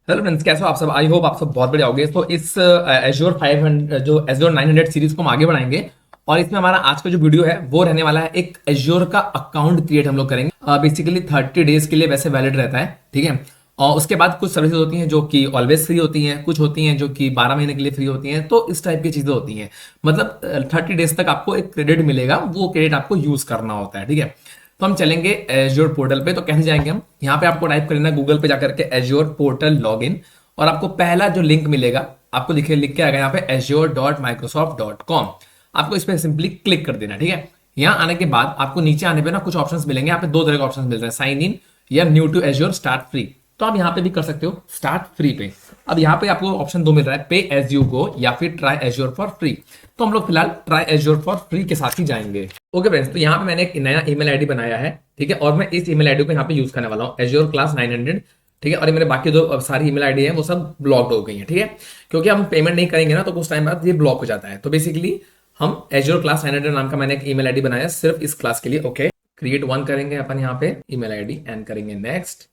Hello friends, कैसे हो आप सब। आई होप आप सब बहुत बढ़िया होगे। तो इस एज्योर 500 जो एज्योर 900 सीरीज को हम आगे बढ़ाएंगे और इसमें हमारा आज का जो वीडियो है वो रहने वाला है एक एज्योर का अकाउंट क्रिएट हम लोग करेंगे। बेसिकली 30 डेज के लिए वैसे वैलिड रहता है, ठीक है। और उसके बाद कुछ सर्विसेज होती हैं जो कि ऑलवेज फ्री होती हैं, कुछ होती हैं जो कि 12 महीने के लिए फ्री होती हैं। तो इस टाइप की चीजें होती हैं। मतलब 30 डेज तक आपको एक क्रेडिट मिलेगा, वो क्रेडिट आपको यूज करना होता है, ठीक है। तो हम चलेंगे एज्योर पोर्टल पे। तो कैसे जाएंगे हम, यहाँ पे आपको टाइप करना है गूगल पे जाकर के एज्योर पोर्टल लॉगिन। और आपको पहला जो लिंक मिलेगा, आपको लिखे लिख के आएगा यहाँ पे azure.microsoft.com। आपको इस पे सिंपली क्लिक कर देना है, ठीक है। यहाँ आने के बाद आपको नीचे आने पे ना कुछ ऑप्शंस मिलेंगे। यहाँ पे दो तरह के ऑप्शंस मिल रहे हैं, साइन इन या new to Azure start free. तो आप यहाँ पे भी कर सकते हो स्टार्ट फ्री पे। अब यहाँ पे आपको ऑप्शन दो मिल रहा है, पे एज यू गो या फिर ट्राई एज्योर फॉर फ्री। तो हम लोग फिलहाल ट्राई एज्योर फॉर फ्री के साथ ही जाएंगे। ओके फ्रेंड्स, तो यहाँ पे मैंने एक नया ईमेल आईडी बनाया है, ठीक है। और मैं इस ईमेल आईडी को यहाँ पे यूज करने वाला हूँ, एज्योर क्लास 900, ठीक है। और ये मेरे बाकी जो सारी ईमेल आईडी है वो सब ब्लॉक्ड हो गई है, ठीक है। क्योंकि हम पेमेंट नहीं करेंगे ना तो कुछ टाइम बाद ये ब्लॉक हो जाता है। तो बेसिकली हम एज्योर क्लास 900 नाम का मैंने एक ईमेल आईडी बनाया है सिर्फ इस क्लास के लिए। ओके, क्रिएट वन करेंगे अपन यहाँ पे ईमेल आईडी एंड करेंगे नेक्स्ट।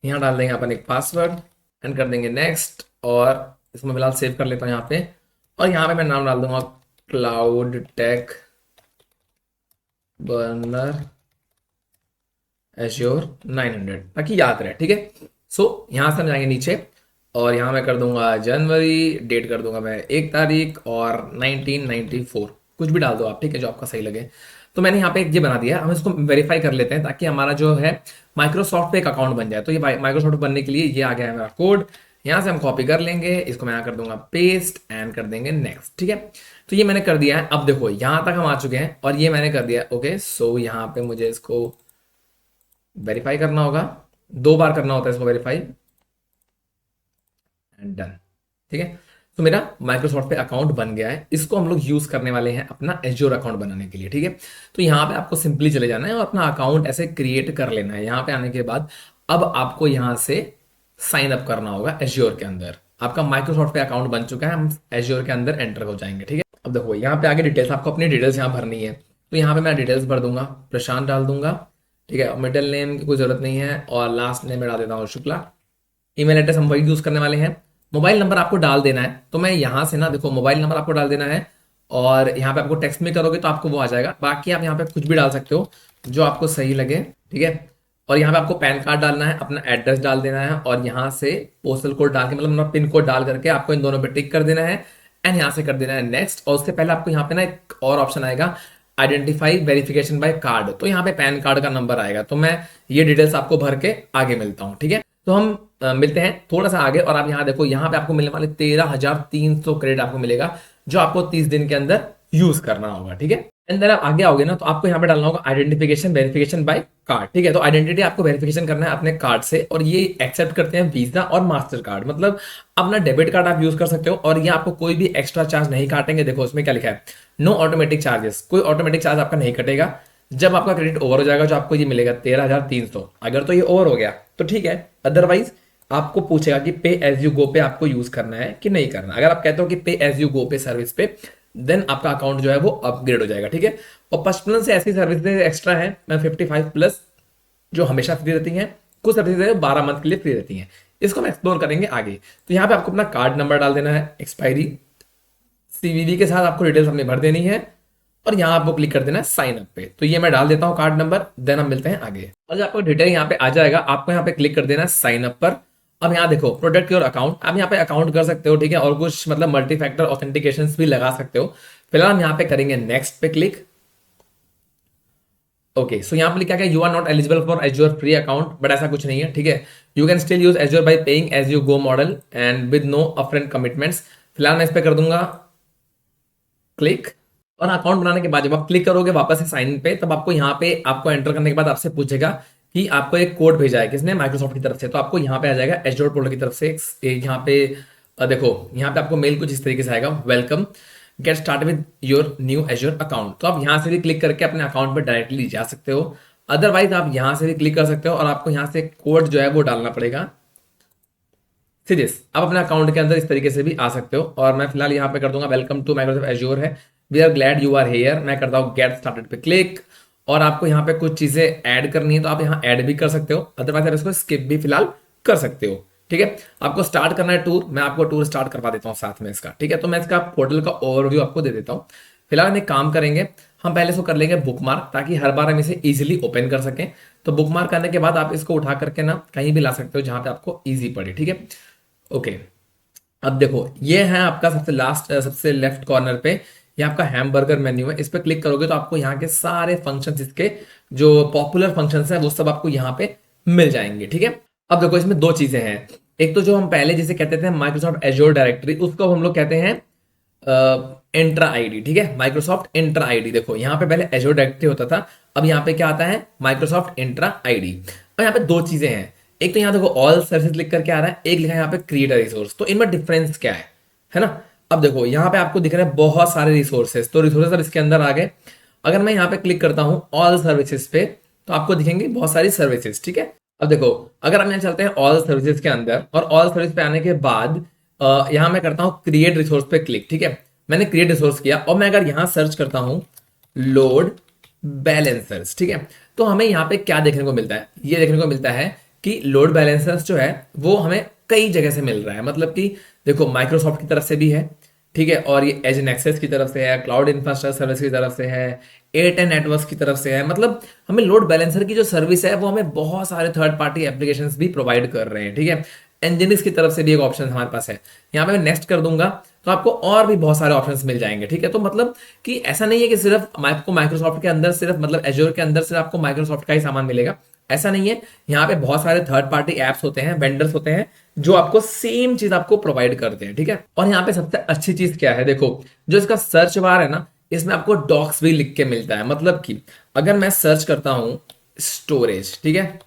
यहाँ डाल देंगे अपन एक पासवर्ड एंड कर देंगे नेक्स्ट। और इसमें फिलहाल सेव कर लेता हूँ यहाँ पे। और यहाँ पे मैं नाम डाल दूंगा क्लाउड टेक बर्नर एश्योर 900, ताकि याद रहे, ठीक है। सो यहाँ से हम जाएंगे नीचे और यहाँ मैं कर दूंगा जनवरी, डेट कर दूंगा मैं 1 तारीख और 1994, कुछ भी डाल दो आप, ठीक है, जो आपका सही लगे। तो मैंने यहाँ पे एक ये बना दिया है। हम इसको वेरीफाई कर लेते हैं ताकि हमारा जो है माइक्रोसॉफ्ट पे एक अकाउंट बन जाए। तो ये माइक्रोसॉफ्ट बनने के लिए ये आ गया है मेरा कोड। यहाँ से हम कॉपी कर लेंगे, इसको मैं यहाँ कर दूंगा पेस्ट एंड कर देंगे नेक्स्ट, ठीक है। तो ये मैंने कर दिया है। अब देखो यहाँ तक हम आ चुके हैं और ये मैंने कर दिया। ओके, सो यहाँ पे मुझे इसको वेरीफाई करना होगा, 2 बार करना होता है इसको वेरीफाई एंड डन, ठीक है। तो मेरा माइक्रोसॉफ्ट पे अकाउंट बन गया है। इसको हम लोग यूज करने वाले हैं अपना एज्योर अकाउंट बनाने के लिए, ठीक है। तो यहाँ पे आपको सिंपली चले जाना है और अपना अकाउंट ऐसे क्रिएट कर लेना है। यहाँ पे आने के बाद अब आपको यहाँ से साइन अप करना होगा एज्योर के अंदर। आपका माइक्रोसॉफ्ट पे अकाउंट बन चुका है, हम एज्योर के अंदर एंटर हो जाएंगे, ठीक है। अब देखो यहाँ पे आगे डिटेल्स, आपको अपनी डिटेल्स यहाँ भरनी है। तो यहाँ पे मैं डिटेल्स भर दूंगा, प्रशांत डाल दूंगा, ठीक है। मिडिल नेम की कोई जरूरत नहीं है और लास्ट नेम में डाल देता हूँ शुक्ला। ईमेल एड्रेस हम वही यूज करने वाले हैं। मोबाइल नंबर आपको डाल देना है। तो मैं यहाँ से ना, देखो मोबाइल नंबर आपको डाल देना है और यहाँ पे आपको टेक्स्ट में करोगे तो आपको वो आ जाएगा। बाकी आप यहाँ पे कुछ भी डाल सकते हो जो आपको सही लगे, ठीक है। और यहाँ पे आपको पैन कार्ड डालना है, अपना एड्रेस डाल देना है और यहाँ से पोस्टल कोड डाल के, मतलब अपना पिन कोड डाल करके आपको इन दोनों पे टिक कर देना है एंड यहाँ से कर देना है नेक्स्ट। और उससे पहले आपको यहाँ पे ना एक और ऑप्शन आएगा, आइडेंटिफाई वेरिफिकेशन बाय कार्ड। तो यहाँ पे पैन कार्ड का नंबर आएगा। तो मैं ये डिटेल्स आपको भर के आगे मिलता हूँ, ठीक है। तो हम मिलते हैं थोड़ा सा आगे। और आप यहाँ देखो, यहाँ पे आपको मिलने वाले 13,300 क्रेडिट आपको मिलेगा जो आपको 30 दिन के अंदर यूज करना होगा, ठीक है। एंड देन आप आगे आओगे ना तो आपको यहाँ पे डालना होगा आइडेंटिफिकेशन वेरिफिकेशन बाय कार्ड, ठीक है। तो आइडेंटिटी आपको वेरिफिकेशन करना है अपने कार्ड से और ये एक्सेप्ट करते हैं वीजा और मास्टर कार्ड। मतलब अपना डेबिट कार्ड आप यूज कर सकते हो और ये आपको कोई भी एक्स्ट्रा चार्ज नहीं काटेंगे। देखो उसमें क्या लिखा है, नो ऑटोमेटिक चार्जेस, कोई ऑटोमेटिक चार्ज आपका नहीं कटेगा। जब आपका क्रेडिट ओवर हो जाएगा जो आपको ये मिलेगा 13,300, अगर तो ये ओवर हो गया तो ठीक है, अदरवाइज आपको पूछेगा कि पे एज यू गो पे आपको यूज करना है कि नहीं करना। अगर आप कहते हो कि पे एज यू गो पे सर्विस पे, देन आपका अकाउंट जो है वो अपग्रेड हो जाएगा, ठीक है। और 55 से ऐसी सर्विसेज एक्स्ट्रा है, मैं 55 प्लस जो हमेशा फ्री रहती हैं, कुछ सर्विसेज 12 मंथ के लिए फ्री रहती हैं। इसको हम एक्सप्लोर करेंगे आगे। तो यहाँ पे आपको अपना कार्ड नंबर डाल देना है, एक्सपायरी, सीवीवी के साथ आपको डिटेल्स हमने भर देनी है और यहाँ आपको क्लिक कर देना है साइन अप पे। तो ये मैं डाल देता हूँ कार्ड नंबर, देन हम मिलते हैं आगे। और जब आपको डिटेल यहाँ पे आ जाएगा, आपको यहाँ पे क्लिक कर देना है साइन अप पर। अब यहाँ देखो प्रोटेक्ट योर अकाउंट, आप यहाँ पे अकाउंट कर सकते हो, ठीक है। और कुछ मतलब मल्टी फैक्टर ऑथेंटिकेशन भी लगा सकते हो। फिलहाल हम यहाँ पे करेंगे नेक्स्ट पे क्लिक। ओके, सो यहाँ पे लिखा है you are not eligible for Azure free account, but ऐसा कुछ नहीं है, ठीक है। You can still use Azure by paying as you go model and with no upfront commitments. फिलहाल मैं इस पे कर दूंगा क्लिक। और अकाउंट बनाने के बाद जब आप क्लिक करोगे वापस से साइन इन पे, तब आपको यहाँ पे आपको एंटर करने के बाद आपसे पूछेगा कि आपको एक कोड भेजा है किसने, माइक्रोसॉफ्ट की तरफ से। तो आपको यहाँ पे आ जाएगा एज्योर पोर्टल की तरफ से यहाँ पे देखो यहाँ पे आपको मेल कुछ इस तरीके से आएगा, welcome get start with your new azure account. तो आप यहाँ से भी क्लिक करके अपने अकाउंट पर डायरेक्टली जा सकते हो। अदरवाइज आप यहाँ से भी क्लिक कर सकते हो और आपको यहाँ से कोड जो है वो डालना पड़ेगा। सीरियस, आप अपने अकाउंट के अंदर इस तरीके से भी आ सकते हो। और मैं फिलहाल यहाँ पे कर दूंगा वेलकम टू माइक्रोसॉफ्ट एज्योर है, we are glad you are here. मैं करता हूँ गेट स्टार्टेड पे क्लिक। और आपको यहाँ पे कुछ चीजें ऐड करनी है तो आप यहाँ ऐड भी कर सकते हो, अदरवाइज आप इसको स्किप भी फिलहाल कर सकते हो, ठीक है। आपको स्टार्ट करना है टूर, मैं आपको टूर स्टार्ट करवा देता हूँ साथ में इसका, ठीक है। तो मैं इसका पोर्टल का ओवरव्यू आपको दे देता हूँ। फिलहाल हम एक काम करेंगे, हम पहले इसको कर लेंगे बुकमार्क, ताकि हर बार हम इसे इजीली ओपन कर सकें। तो बुकमार्क करने के बाद आप इसको उठा करके ना कहीं भी ला सकते हो जहां पे आपको इजी पड़े, ठीक है। ओके, अब देखो ये है आपका सबसे लास्ट, सबसे लेफ्ट कॉर्नर पे ये आपका हैमबर्गर मेन्यू है। इस पे क्लिक करोगे तो आपको यहाँ के सारे फंक्शंस, इसके जो पॉपुलर फंक्शंस हैं वो सब आपको यहाँ पे मिल जाएंगे, ठीक है। अब देखो इसमें दो चीजें हैं, एक तो जो हम पहले जिसे कहते थे माइक्रोसॉफ्ट एजोर डायरेक्टरी, उसको हम लोग कहते हैं एंट्रा आईडी, ठीक है। माइक्रोसॉफ्ट एंट्रा आईडी, देखो यहाँ पे पहले एजोर डायरेक्टरी होता था, अब यहाँ पे क्या आता है, माइक्रोसॉफ्ट एंट्रा आईडी। और यहाँ पे दो चीजें हैं, एक तो यहाँ देखो ऑल सर्विस लिख करके आ रहा है, एक लिखा है यहाँ पे क्रिएट रिसोर्स। तो इनमें डिफरेंस क्या है ना। अब देखो यहाँ पे आपको दिख रहे हैं बहुत सारे रिसोर्सेस, तो रिसोर्सेस अब इसके अंदर आ गए। अगर मैं यहाँ पे क्लिक करता हूँ ऑल सर्विसेज पे, तो आपको दिखेंगे बहुत सारी सर्विसेज, ठीक है। अब देखो अगर हम यहाँ चलते हैं ऑल सर्विसेज के अंदर, और ऑल सर्विस पे आने के बाद यहाँ मैं करता हूँ क्रिएट रिसोर्स पे क्लिक, ठीक है। मैंने क्रिएट रिसोर्स किया, और मैं अगर यहाँ सर्च करता हूँ लोड बैलेंसर्स, ठीक है, तो हमें यहाँ पे क्या देखने को मिलता है, ये देखने को मिलता है कि लोड बैलेंसर्स जो है वो हमें कई जगह से मिल रहा है। मतलब कि देखो माइक्रोसॉफ्ट की तरफ से भी है, ठीक है, और ये एज नेक्सस की तरफ से है, क्लाउड इंफ्रास्ट्रक्चर सर्विस की तरफ से है, एयरटेल नेटवर्क्स की तरफ से है। मतलब हमें लोड बैलेंसर की जो सर्विस है वो हमें बहुत सारे थर्ड पार्टी एप्लीकेशंस भी प्रोवाइड कर रहे हैं, ठीक है। एंजिनिक्स की तरफ से भी एक ऑप्शन हमारे पास है, यहाँ पे मैं नेक्स्ट कर दूंगा तो आपको और भी बहुत सारे ऑप्शंस मिल जाएंगे, ठीक है। तो मतलब कि ऐसा नहीं है कि सिर्फ आपको माइक्रोसॉफ्ट के अंदर सिर्फ मतलब एजोर के अंदर सिर्फ आपको माइक्रोसॉफ्ट का ही सामान मिलेगा, ऐसा नहीं है। यहाँ पे बहुत सारे थर्ड पार्टी एप्स होते हैं, वेंडर्स होते हैं, जो आपको सेम चीज आपको प्रोवाइड करते हैं, ठीक है। और यहाँ पे सबसे अच्छी चीज क्या है, देखो जो इसका सर्च बार है ना, इसमें आपको डॉक्स भी लिख के मिलता है। मतलब कि अगर मैं सर्च करता हूं स्टोरेज, ठीक है,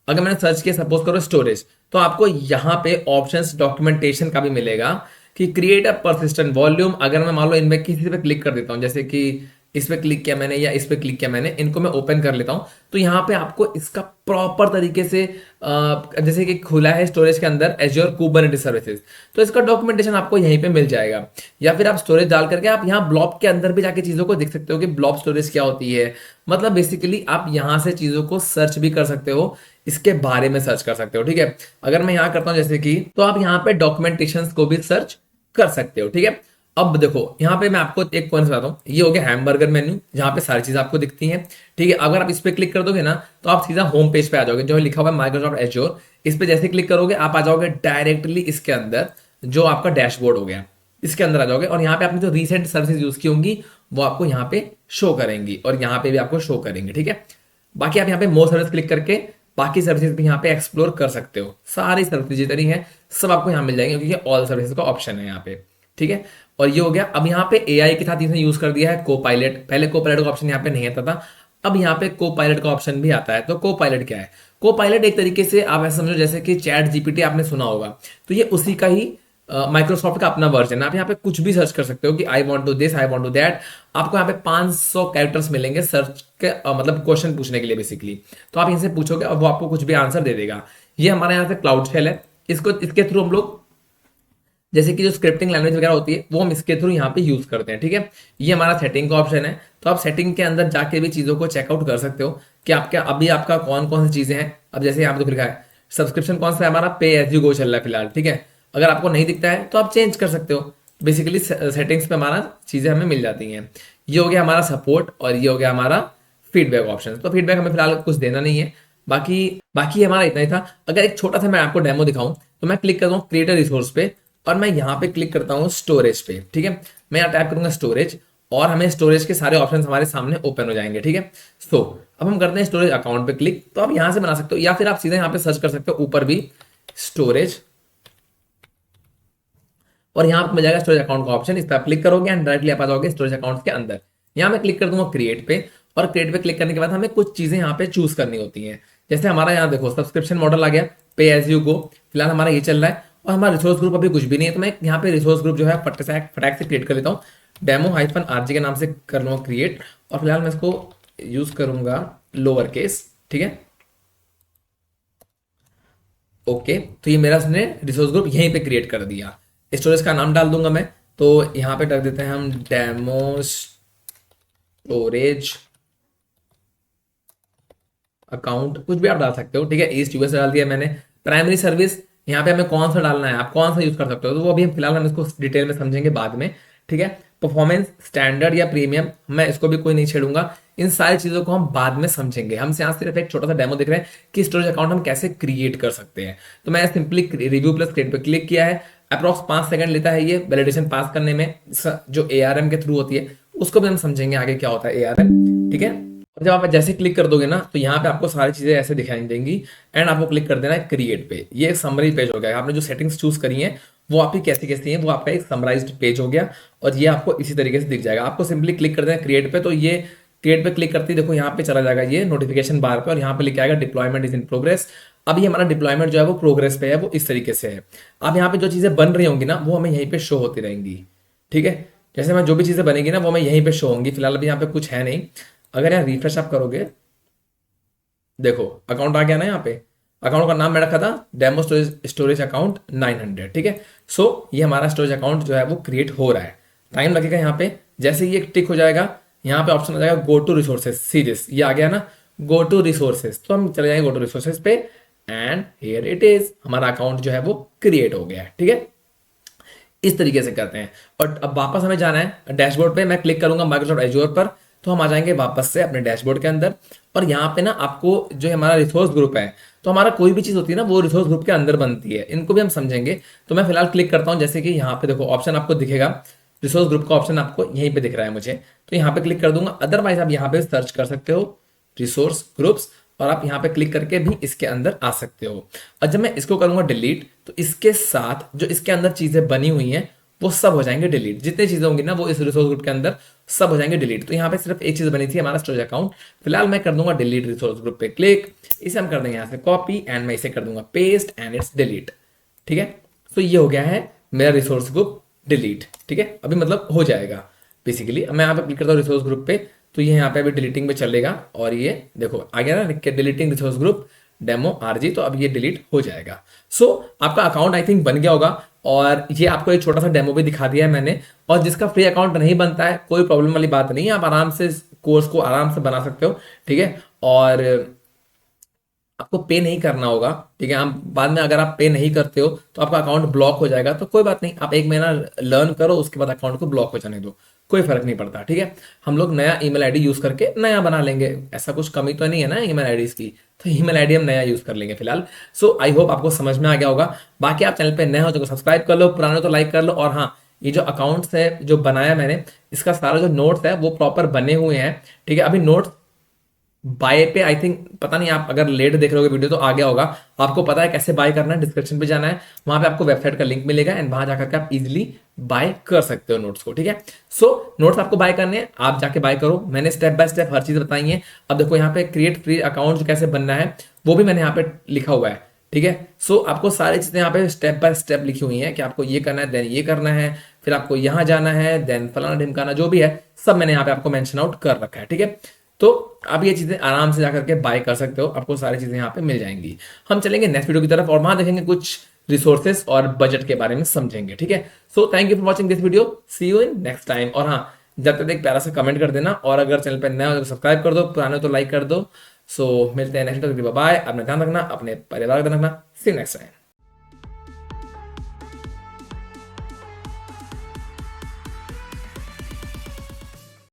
अगर मैंने सर्च किया सपोज करो स्टोरेज, तो आपको यहाँ पे ऑप्शंस डॉक्यूमेंटेशन का भी मिलेगा कि क्रिएट अ परसिस्टेंट वॉल्यूम। अगर मैं मान लो इनमें किसी पे क्लिक कर देता हूँ, जैसे कि इस पे क्लिक किया मैंने या इस पे क्लिक किया मैंने, इनको मैं ओपन कर लेता हूँ, तो यहाँ पे आपको इसका प्रॉपर तरीके से जैसे कि खुला है स्टोरेज के अंदर एज्योर कुबरनेटिस सर्विसेज, तो इसका डॉक्यूमेंटेशन आपको यहीं पे मिल जाएगा। या फिर आप स्टोरेज डाल करके आप यहाँ ब्लॉब के अंदर भी जाके चीजों को देख सकते हो कि ब्लॉब स्टोरेज क्या होती है। मतलब बेसिकली आप यहाँ से चीजों को सर्च भी कर सकते हो, इसके बारे में सर्च कर सकते हो, ठीक है। अगर मैं यहाँ करता हूँ जैसे कि, तो आप यहाँ पे डॉक्यूमेंटेशन को भी सर्च कर सकते हो, ठीक है। अब देखो यहाँ पे मैं आपको एक पॉइंट बताता हूँ, ये हो गया हैमबर्गर मेन्यू, जहाँ पे सारी चीज आपको दिखती हैं, ठीक है। अगर आप इस पे क्लिक कर दोगे ना, तो आप सीधा होम पेज पे आ जाओगे, जो लिखा हुआ है माइक्रोसॉफ्ट एज्योर। इस पे जैसे क्लिक करोगे आप आ जाओगे डायरेक्टली इसके अंदर, जो आपका डैशबोर्ड हो गया, इसके अंदर आ जाओगे, और यहाँ पे आपने जो रिसेंट सर्विस यूज की होंगी वो आपको यहाँ पे शो करेंगी, और यहाँ पे भी आपको शो करेंगे, ठीक है। बाकी आप यहाँ पे मोर सर्विस क्लिक करके बाकी सर्विसेज भी यहाँ पे एक्सप्लोर कर सकते हो। सारी सर्विस जितनी है सब आपको यहाँ मिल जाएंगे, क्योंकि ऑल सर्विसेज का ऑप्शन है यहाँ पे, ठीक है। और ये हो गया। अब यहाँ पे एआई के साथ इसने यूज कर दिया है को पायलट, पहले को पायलट का ऑप्शन यहाँ पे नहीं आता था, अब यहाँ पे को पायलट का ऑप्शन भी आता है। तो को पायलट क्या है, को पायलट एक तरीके से आप ऐसा समझो जैसे कि चैट जीपीटी आपने सुना होगा, तो ये उसी का ही माइक्रोसॉफ्ट का अपना वर्जन है। आप यहाँ पे कुछ भी सर्च कर सकते हो कि I want to this, I want to that. आपको यहाँ पे 500 कैरेक्टर्स मिलेंगे सर्च के मतलब क्वेश्चन पूछने के लिए बेसिकली। तो आप इनसे पूछोगे और वो आपको कुछ भी आंसर दे देगा। ये हमारे यहाँ से क्लाउड शेल है, इसको इसके थ्रू हम लोग जैसे कि जो स्क्रिप्टिंग लैंग्वेज वगैरह होती है वो हम इसके थ्रू यहाँ पे यूज करते हैं, ठीक है। ये हमारा सेटिंग का ऑप्शन है, तो आप सेटिंग के अंदर जाके भी चीजों को चेकआउट कर सकते हो कि आपका अभी आपका कौन कौन सी चीजें हैं। अब जैसे यहाँ पे लिखा है सब्सक्रिप्शन कौन सा है हमारा, पे एज यू गो चल रहा है फिलहाल, ठीक है। अगर आपको नहीं दिखता है तो आप चेंज कर सकते हो। बेसिकली सेटिंग्स पे हमारा चीजें हमें मिल जाती हैं। ये हो गया हमारा सपोर्ट, और ये हो गया हमारा फीडबैक ऑप्शन। तो फीडबैक हमें फिलहाल कुछ देना नहीं है, बाकी बाकी हमारा इतना ही था। अगर एक छोटा सा मैं आपको डेमो दिखाऊं, तो मैं क्लिक करता हूँ क्रिएटर रिसोर्स पे, और मैं यहाँ पे क्लिक करता हूँ स्टोरेज पे, ठीक है। मैं यहाँ टाइप करूंगा स्टोरेज, और हमें स्टोरेज के सारे ऑप्शन हमारे सामने ओपन हो जाएंगे, ठीक है। सो अब हम करते हैं स्टोरेज अकाउंट पे क्लिक, तो आप यहाँ से बना सकते हो, या फिर आप सीधे यहाँ पे सर्च कर सकते हो ऊपर भी स्टोरेज, और यहाँ आपको मिल जाएगा स्टोरेज अकाउंट का ऑप्शन। इस पर आप क्लिक करोगे एंड डायरेक्टली आप आ जाओगे स्टोरेज अकाउंट के अंदर। यहाँ मैं क्लिक कर दूंगा क्रिएट पे, और क्रिएट पे क्लिक करने के बाद हमें कुछ चीजें यहाँ पे चूज करनी होती हैं। जैसे हमारा यहाँ देखो सब्सक्रिप्शन मॉडल आ गया, पे एज यू गो, फिलहाल हमारा ये चल रहा है, और हमारा रिसोर्स ग्रुप अभी कुछ भी नहीं है। तो मैं यहाँ पे रिसोर्स ग्रुप जो है फटाक से क्रिएट कर लेता हूँ, डेमो-आरजी के नाम से कर लूंगा क्रिएट, और फिलहाल मैं इसको यूज करूंगा लोअर केस, ठीक है। ओके, तो ये मेरा उसने रिसोर्स ग्रुप यहीं पे क्रिएट कर दिया। स्टोरेज का नाम डाल दूंगा मैं, तो यहाँ पे रख देते हैं हम डेमो स्टोरेज अकाउंट, कुछ भी आप डाल सकते हो, ठीक है। ईस्ट यूएस डाल दिया मैंने। प्राइमरी सर्विस यहाँ पे हमें कौन सा डालना है, आप कौन सा यूज कर सकते हो, तो वो अभी फिलहाल हम इसको डिटेल में समझेंगे बाद में, ठीक है। परफॉर्मेंस, स्टैंडर्ड या प्रीमियम, मैं इसको भी कोई नहीं छेड़ूंगा, इन सारी चीजों को हम बाद में समझेंगे। हम यहाँ सिर्फ एक छोटा सा डेमो देख रहे हैं कि स्टोरेज अकाउंट हम कैसे क्रिएट कर सकते हैं। तो मैं सिंपली रिव्यू प्लस क्रिएट पे क्लिक किया है। अप्रॉक्स 5 सेकंड लेता है ये वैलिडेशन पास करने में, जो ARM के थ्रू होती है, उसको भी हम समझेंगे आगे क्या होता है ARM, ठीक है। और जब आप जैसे क्लिक कर दोगे ना, तो यहाँ पे आपको सारी चीजें ऐसे दिखाई देंगी, एंड आपको क्लिक कर देना है क्रिएट पे। ये एक समरी पेज हो गया, आपने जो सेटिंग्स चूज करी हैं वो आपकी कैसी कैसी हैं, वो आपका एक समराइज्ड पेज हो गया, और ये आपको इसी तरीके से दिख जाएगा। आपको सिंपली क्लिक कर देना क्रिएट पे, तो ये क्रिएट पे क्लिक करते ही देखो यहाँ पे चला जाएगा ये नोटिफिकेशन बार पे, और यहाँ पे लिखा आएगा डिप्लॉयमेंट इज इन प्रोग्रेस। अब ये हमारा डिप्लॉयमेंट जो है वो प्रोग्रेस पे है, वो इस तरीके से है। अब यहाँ पे जो चीजें बन रही होंगी ना, वो हमें यहीं पे शो होती रहेंगी, ठीक है। जैसे मैं जो भी चीजें बनेगी ना, वो हमें यहीं पे शो होंगी। फिलहाल अभी यहाँ पे कुछ है नहीं। अगर यहाँ रिफ्रेश आप करोगे, देखो अकाउंट आ गया ना यहाँ पे। अकाउंट का नाम मैं रखा था डेमो स्टोरेज अकाउंट 900, ठीक है। सो ये हमारा स्टोरेज अकाउंट जो है वो क्रिएट हो रहा है। टाइम लगेगा यहाँ पे। जैसे ये टिक हो जाएगा, यहाँ पे ऑप्शन आ जाएगा go to resources, see this, ये आ गया ना, गो टू रिसोर्सेज। तो हम चले जाएंगे गो टू रिसोर्सेज पे, एंड हियर इट इज, हमारा अकाउंट जो है वो क्रिएट हो गया है, ठीक है। इस तरीके से करते हैं। और अब वापस हमें जाना है डैशबोर्ड पे, मैं क्लिक करूंगा माइक्रोसॉफ्ट एज्योर पर, तो हम आ जाएंगे वापस से अपने डैशबोर्ड के अंदर। और यहाँ पे ना आपको जो हमारा रिसोर्स ग्रुप है, तो हमारा कोई भी चीज होती है ना, वो रिसोर्स ग्रुप के अंदर बनती है। इनको भी हम समझेंगे। तो मैं फिलहाल क्लिक करता हूँ, जैसे कि यहाँ पे देखो ऑप्शन आपको दिखेगा, रिसोर्स ग्रुप का ऑप्शन आपको यहीं पे दिख रहा है मुझे, तो यहाँ पे क्लिक कर दूंगा। अदरवाइज आप यहाँ पे सर्च कर सकते हो रिसोर्स ग्रुप्स, और आप यहाँ पे क्लिक करके भी इसके अंदर आ सकते हो। और जब मैं इसको करूंगा डिलीट, तो इसके साथ जो इसके अंदर चीजें बनी हुई हैं वो सब हो जाएंगे डिलीट। जितनी चीजें होंगी ना वो इस रिसोर्स ग्रुप के अंदर सब हो जाएंगे डिलीट। तो यहाँ पे सिर्फ एक चीज बनी थी, हमारा स्टोरेज अकाउंट। फिलहाल मैं कर दूंगा डिलीट रिसोर्स ग्रुप पे क्लिक, इसे हम कर देंगे यहाँ से कॉपी, एंड मैं इसे कर दूंगा पेस्ट, एंड इट्स डिलीट, ठीक है। तो ये हो गया है मेरा रिसोर्स ग्रुप डिलीट, ठीक है। अभी मतलब हो जाएगा बेसिकली। मैं यहाँ पे क्लिक करता हूँ रिसोर्स ग्रुप पे, तो ये यहाँ पे अभी डिलीटिंग में चलेगा, और ये देखो आ गया ना deleting resource group demo RG, तो अब ये डिलीट हो जाएगा। सो आपका अकाउंट आई थिंक बन गया होगा, और ये आपको एक छोटा सा डेमो भी दिखा दिया है मैंने। और जिसका फ्री अकाउंट नहीं बनता है, कोई प्रॉब्लम वाली बात नहीं है, आप आराम से कोर्स को आराम से बना सकते हो, ठीक है। और आपको पे नहीं करना होगा, ठीक है। आप बाद में अगर आप पे नहीं करते हो तो आपका अकाउंट ब्लॉक हो जाएगा, तो कोई बात नहीं, आप 1 महीना लर्न करो, उसके बाद अकाउंट को ब्लॉक हो जाने दो, कोई फर्क नहीं पड़ता, ठीक है। हम लोग नया ईमेल आईडी यूज करके नया बना लेंगे, ऐसा कुछ कमी तो नहीं है ना ईमेल आईडी की, तो ईमेल आईडी हम नया यूज कर लेंगे फिलहाल। सो आई होप आपको समझ में आ गया होगा। बाकी आप चैनल पे नए हो तो सब्सक्राइब कर लो, पुराने तो लाइक कर लो। और हाँ, ये जो अकाउंट्स है जो बनाया मैंने, इसका सारा जो नोट्स है वो प्रॉपर बने हुए हैं, ठीक है। अभी नोट्स बाय पे आई थिंक, पता नहीं, आप अगर लेट देख रहे हो वीडियो तो आ गया होगा। आपको पता है कैसे बाय करना है, डिस्क्रिप्शन पे जाना है, वहां पे आपको वेबसाइट का लिंक मिलेगा, एंड वहां जाकर के आप इजीली बाय कर सकते हो नोट्स को, ठीक है। सो नोट्स आपको बाय करने हैं, आप जाके बाय करो। मैंने स्टेप बाय स्टेप हर चीज बताई है। अब देखो यहाँ पे क्रिएट फ्री अकाउंट कैसे बनना है वो भी मैंने यहाँ पे लिखा हुआ है, ठीक है। सो आपको सारी चीजें यहाँ पे स्टेप बाय स्टेप लिखी हुई है कि आपको ये करना है, देन ये करना है, फिर आपको यहाँ जाना है, देन फलाना ढिमकाना जो भी है सब मैंने यहाँ पे आपको मेंशन आउट कर रखा है, ठीक है। तो आप ये चीजें आराम से जाकर के बाय कर सकते हो, आपको सारी चीजें यहाँ पे मिल जाएंगी। हम चलेंगे नेक्स्ट वीडियो की तरफ, और वहां देखेंगे कुछ रिसोर्सेस और बजट के बारे में समझेंगे, ठीक है। So thank you for watching this video, see you in next time. और हाँ, जब तक एक प्यारा सा कमेंट कर देना, और अगर चैनल पर नया हो तो सब्सक्राइब कर दो, पुराने तो लाइक कर दो। सो मिलते हैं नेक्स्ट वीडियो, बाय। अपना ध्यान रखना, अपने परिवार का ध्यान रखना, सी यू नेक्स्ट टाइम।